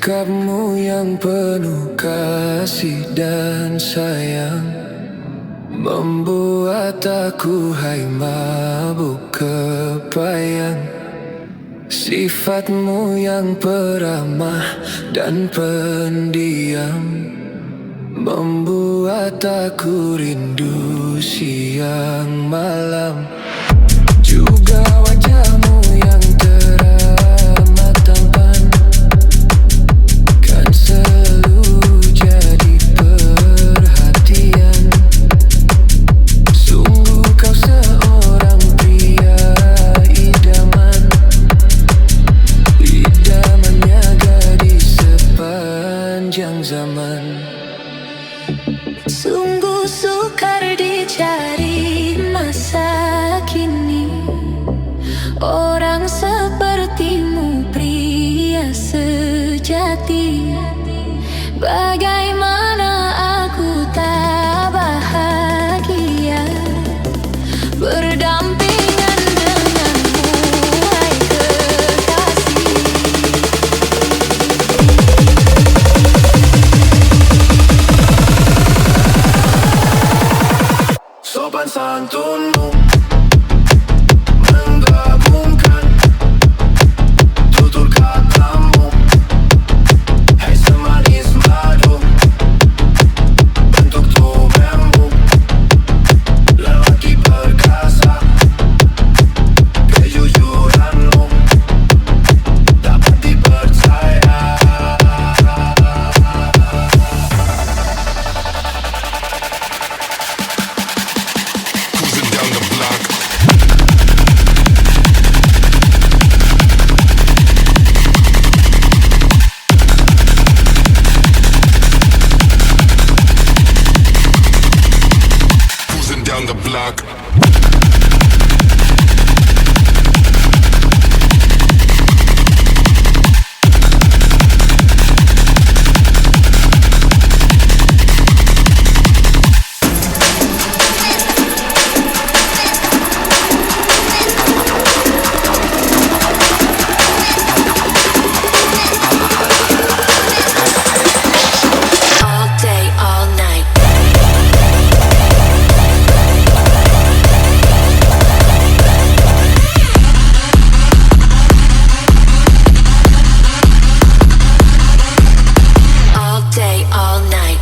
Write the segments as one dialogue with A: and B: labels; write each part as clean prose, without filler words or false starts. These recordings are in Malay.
A: Sikapmu yang penuh kasih dan sayang membuat aku hai mabuk kepayang. Sifatmu yang peramah dan pendiam membuat aku rindu siang malam. Juga wajahmu yang teramat tampan kan selalu jadi perhatian. Sungguh kau seorang pria idaman, idamannya gadis sepanjang zaman.
B: Sungguh sukar dicari masa kini, orang sepertimu pria sejati. Bagaimana aku tak bahagia berdampingan denganmu, hai kekasih.
A: Sopan santunmu menggabungkan tutur katamu, hai semanis madu bentuk tubuhmu, lelaki perkasa. Kejujuranmu dapat dipercaya.
C: Cruising down the block. Cruising down the block.
B: All day, all night. All day, all night.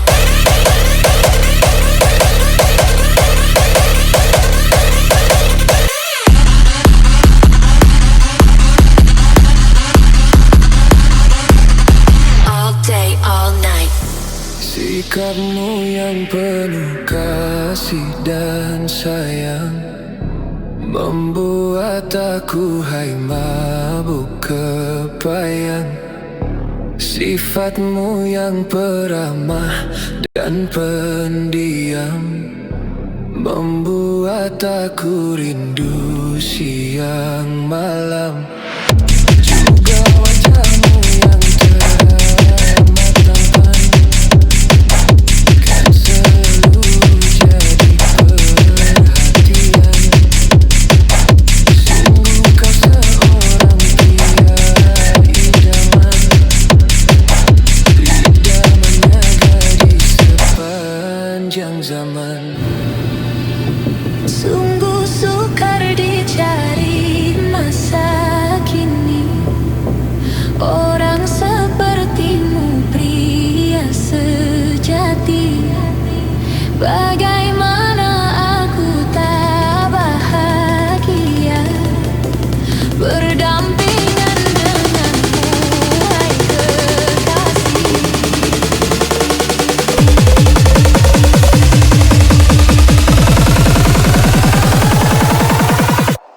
B: All day, all night.
A: Sikapmu yang penuh kasih dan sayang membuat aku hai mabuk kepayang. Sifatmu yang peramah dan pendiam membuat aku rindu siang malam. Juga wajahmu yang teramat tampan kan selalu jadi perhatian. Sungguh kau seorang pria idaman, idamannya gadis sepanjang zaman.
B: Sungguh sukar dicari masa kini, orang sepertimu pria sejati. Bagaimana aku tak bahagia berdampingan denganmu, hai kekasih.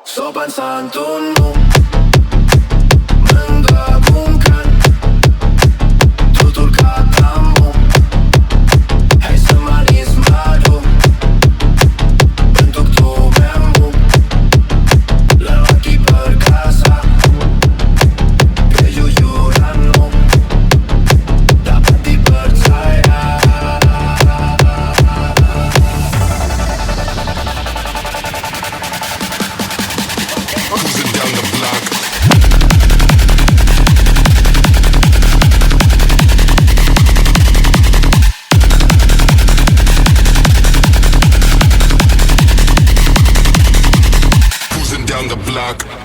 A: Sopan santunmu menggabungkan tutur katamu, hai semanis madu bentuk tubuhmu, lelaki perkasa. Kejujuranmu dapat dipercaya.
C: Cruising down the block. block.